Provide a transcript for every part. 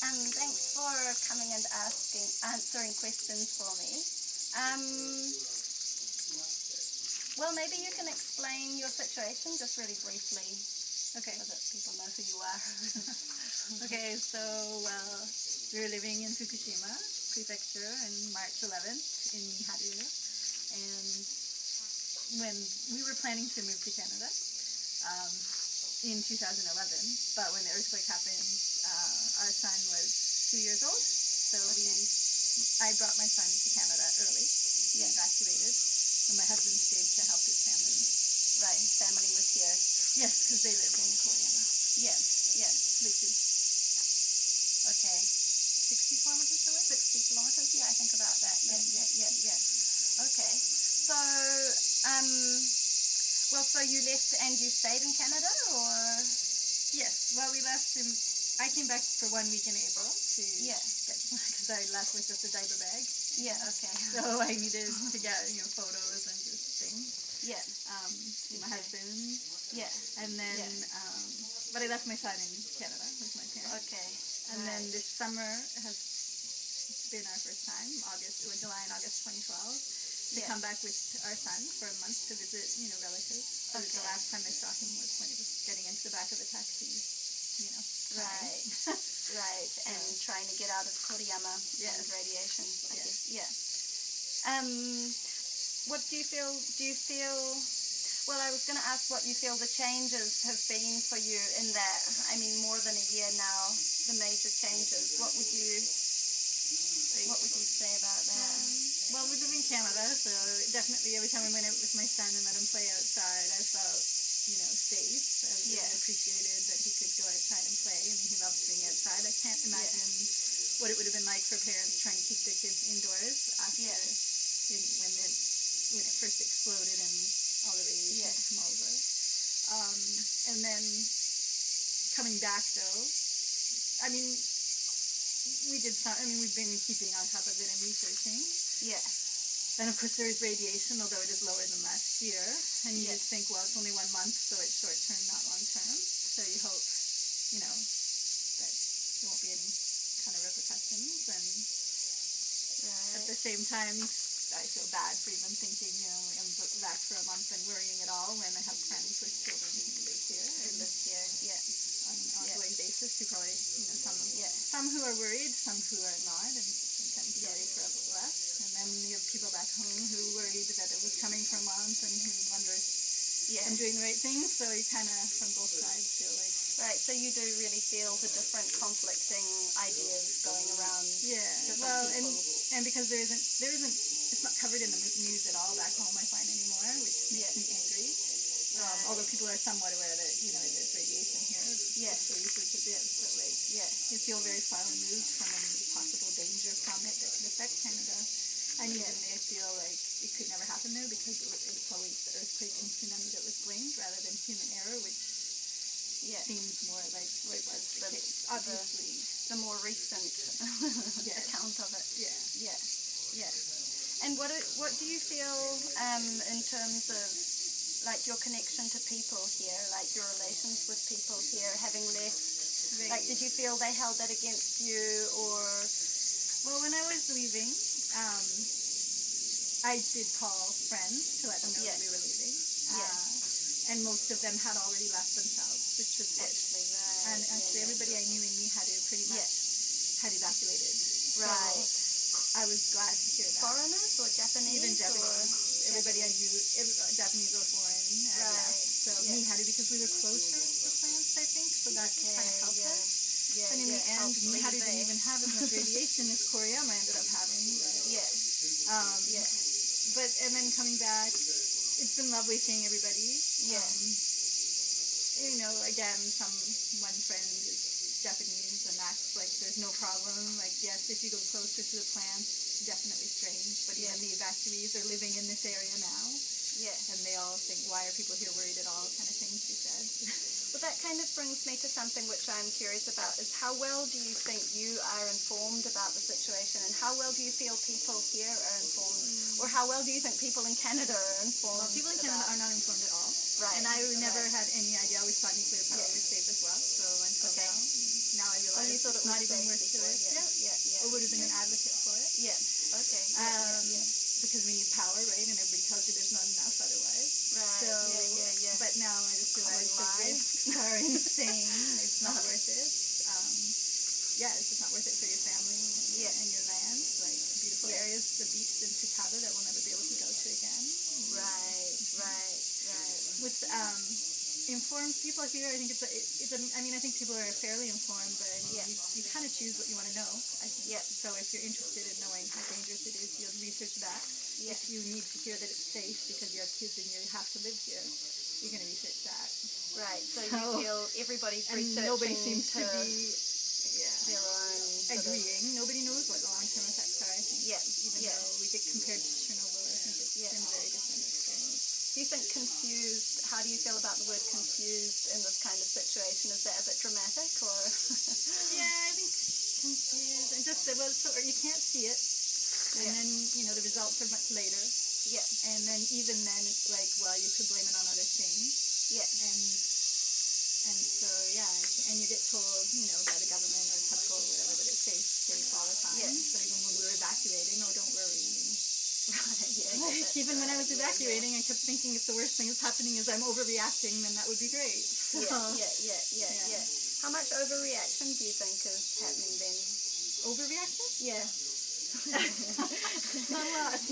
Thanks for coming and answering questions for me. Well, maybe you can explain your situation just really briefly, Okay. so that people know who you are. Okay, so, we were living in Fukushima Prefecture on March 11th in Haru, and when we were planning to move to Canada in 2011, but when the earthquake happened, our son was 2 years old, so I brought my son to Canada early. He evacuated, and my husband stayed to help his family. Right, family was here. Yes, because they live in Korea, Yeah, which is okay. 60 kilometers away. 60 kilometers, yeah, I think about that. Yeah. Okay, so, so you left and you stayed in Canada, or? Yes, well, we left I came back for 1 week in April to get, because I left with just a diaper bag. Yeah, okay. So I needed to get, photos and just things. Yeah. To my husband. Yeah. And then, but I left my son in Canada with my parents. Okay. And then this summer has been our first time, July and August 2012, to come back with our son for a month to visit, relatives. So the last time I saw him was when he was getting into the back of the taxi, Right. Right. And trying to get out of Koriyama and radiation, I guess. Yeah. What do you feel? Well, I was going to ask what you feel the changes have been for you in that. I mean, more than a year now, the major changes. What would you say about that? Well, we live in Canada, so definitely every time I went out with my son and let him play outside, I felt, safe. I really appreciated that he could go outside and play. I mean, he loves being outside. I can't imagine what it would have been like for parents trying to keep their kids indoors after when it first exploded and all the radiation came over. And then coming back, though, I mean, we've been keeping on top of it and researching. Yeah. And of course there's radiation, although it is lower than last year. And you just think, well, it's only 1 month, so it's short term, not long term. So you hope, that there won't be any kind of repercussions. And at the same time, I feel bad for even thinking, I'm back for a month and worrying at all when I have friends with children who live here. On an ongoing basis, who probably, some who are worried, some who are not, and sometimes worried for less. And then you have people back home who worried that it was coming for a month and who wonder if I'm doing the right thing. So you kind of, from both sides, feel like... Right, so you do really feel the different conflicting ideas going around. Yeah, well, and because there isn't, it's not covered in the news at all back home, I find, anymore, which makes me angry. Although people are somewhat aware that, there's radiation here. So research a bit, but you feel very far removed from any possible danger from it that could affect Canada. And even they feel like it could never happen there because it was always the earthquake and tsunami that was blamed rather than human error, which seems more like what was the case. Obviously, the more recent account of it. Yeah. And what do you feel in terms of like your connection to people here, like your relations with people here, having left? Like, did you feel they held that against you, or? Well, when I was leaving, I did call friends to let them know that we were leaving. And most of them had already left themselves, which was good. And actually, everybody I knew in Mihadu pretty much had evacuated. Right. So I was glad to hear that. Foreigners or Japanese? Even Japanese. Everybody I knew, Japanese or foreign. Right. So Mihadu, because we were closer to the plants, I think, so that kind of helped us. And in the end, Mihadu didn't even have as much radiation as Koriyama ended up having. But, and then coming back, it's been lovely seeing everybody. Again, one friend is Japanese and acts like there's no problem. Like, yes, if you go closer to the plants, definitely strange. But even the evacuees are living in this area now. And they all think, why are people here worried at all, kind of thing, she said. Well, that kind of brings me to something which I'm curious about, is how well do you think you are informed about the situation, and how well do you feel people here are informed, or how well do you think people in Canada are informed? Well, people in Canada are not informed at all. Right. And I never had any idea. I always thought nuclear power was safe as well, so until now I realize So you thought it it's not was even safe worth the before, risk. yeah. Or would have been an advocate for it. Yeah, okay. Because we need power, right? And everybody tells you there's not enough otherwise. Right, So, yeah. But now I just realize the Why? risks are insane. It's not worth it. It's just not worth it for your family and your land. Like beautiful areas, the beach in Fukushima that we'll never be able to go to again. Right. With informed people here, I think I think people are fairly informed, but you kind of choose what you want to know, I think. Yeah. So if you're interested in knowing how dangerous it is, you'll research that. Yeah. If you need to hear that it's safe because you have kids and you have to live here, you're going to research that. Right, so you feel everybody's researching and nobody seems to be their own agreeing. Nobody knows what the long-term effects are, I think. Even though we get compared to Chernobyl, I think it's been a very different experience. Do you think confused, how do you feel about the word confused in this kind of situation? Is that a bit dramatic, or? I think confused. And just, you can't see it. And then, the results are much later. Yeah. And then even then, it's like, well, you could blame it on other things. Yeah. And so, and you get told, by the government or TEPCO or whatever, that it's safe all the time. Yeah. So even when we were evacuating, don't worry. Right, even when I was evacuating, I kept thinking if the worst thing is happening is I'm overreacting, then that would be great. So, yeah. How much overreaction do you think is happening then? Overreaction? Yeah.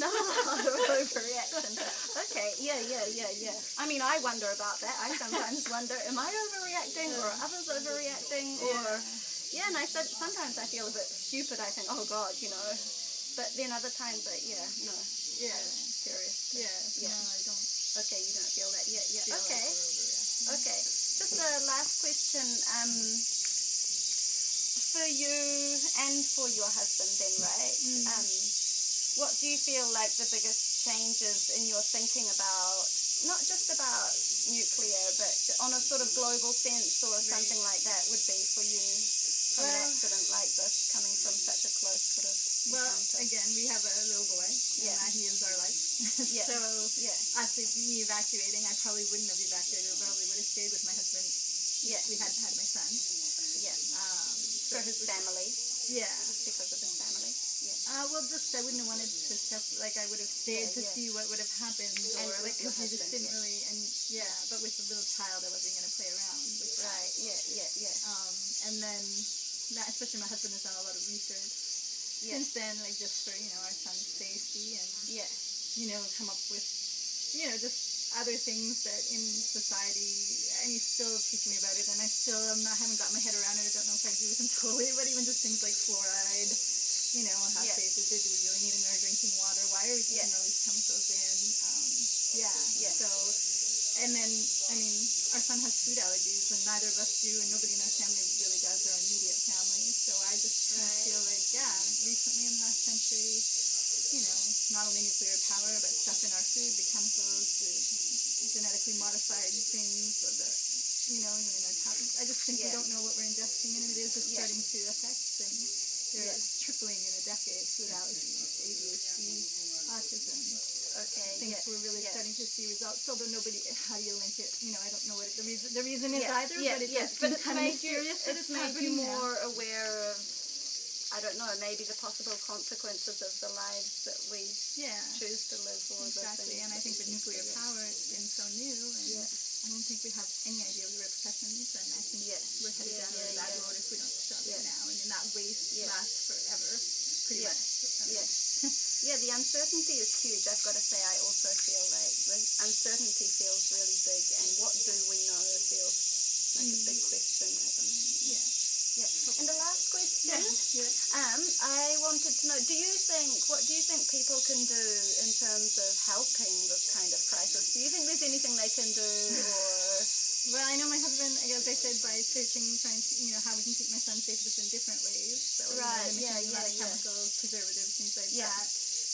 Not a lot of overreaction. Okay, yeah. I mean, I wonder about that. I sometimes wonder, am I overreacting or are others overreacting? Or, and sometimes I feel a bit stupid. I think, oh God, But then other times, no. Yeah. I'm curious. No, I don't. Okay, you don't feel that. Yeah. Okay. Like Okay. Just a last question. For you and for your husband then, right? What do you feel like the biggest changes in your thinking about, not just about nuclear, but on a sort of global sense or something like that would be for you from an accident like this, coming from such a close sort of encounter? Again, we have a little boy, and he is our life. So, after me evacuating, I probably wouldn't have evacuated. I probably would have stayed with my husband if we hadn't had my son. For his family? Yeah. Just because of his family? Yeah. I wouldn't have wanted to I would have stayed to see what would have happened, or because we just didn't really, but with the little child, I wasn't going to play around with that. Right, yeah. And then, especially my husband has done a lot of research since then, like just for, our son's safety and, come up with, just other things that in society, and he's still teaching me about it, and I haven't got my head around it. I don't know if I agree with him totally, but even just things like fluoride, how safe is it? Do we really need it in our drinking water? Why are we keeping all these chemicals in? So, and then, our son has food allergies, and neither of us do, and nobody in our family really does, our immediate family. So I just kind of feel like, recently in the last century, not only nuclear power, but stuff in our food, the chemicals, the genetically modified things, even in our tablets. I just think we don't know what we're ingesting, and it is just starting to affect things. They're tripling in a decade: food allergies, ADHD, autism. Okay. Things we're really starting to see results. Although how do you link it? I don't know what the reason is either. But it's kind of mysterious. It's made you more aware of, I don't know, maybe the possible consequences of the lives that we choose to live. Or exactly. And I think with nuclear power, it's been so new, and I don't think we have any idea of the repercussions. And I think we're headed down that road if we don't stop it now. And then that waste lasts forever, pretty much. The uncertainty is huge. I've got to say, I also feel like the uncertainty feels really big, and what do we know feels like a big question at the moment. And the last question, I wanted to know, what do you think people can do in terms of helping this kind of crisis? Do you think there's anything they can do, or? Well, I know my husband, as I said, by searching, trying to, how we can keep my son safe just in different ways. So, limiting a lot of chemicals, preservatives, things like that.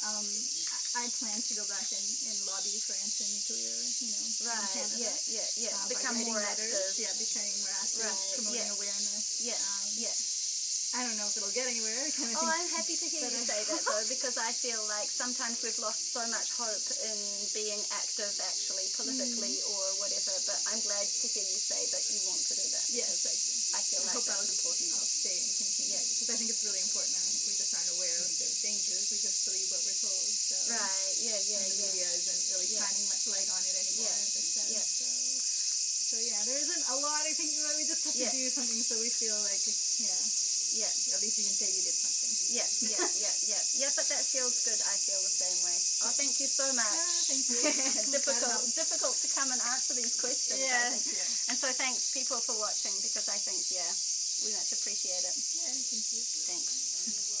I plan to go back and lobby for anti-nuclear, in Canada. Become more active. Becoming more active, promoting awareness. I don't know if it'll get anywhere. Kind of Oh, I'm happy to hear you say that, though, because I feel like sometimes we've lost so much hope in being active, actually, politically or whatever, but I'm glad to hear you say that you want to do that. Yes, I do. I feel like that's important. I'll stay and continue. Yeah. Because I think it's really important. We just aren't aware of the dangers. We just believe what we're told. So. Right, yeah, And the media isn't really shining much light on it anymore, as I said. Yeah. So yeah, there isn't a lot. I think we just have to do something so we feel like, Yeah. at least you can say you did something. Yeah, but that feels good. I feel the same way. Oh, thank you so much. Thank you. difficult to come and answer these questions, I think. Yeah. And so thanks, people, for watching, because I think, we much appreciate it. Yeah, thank you. Thanks.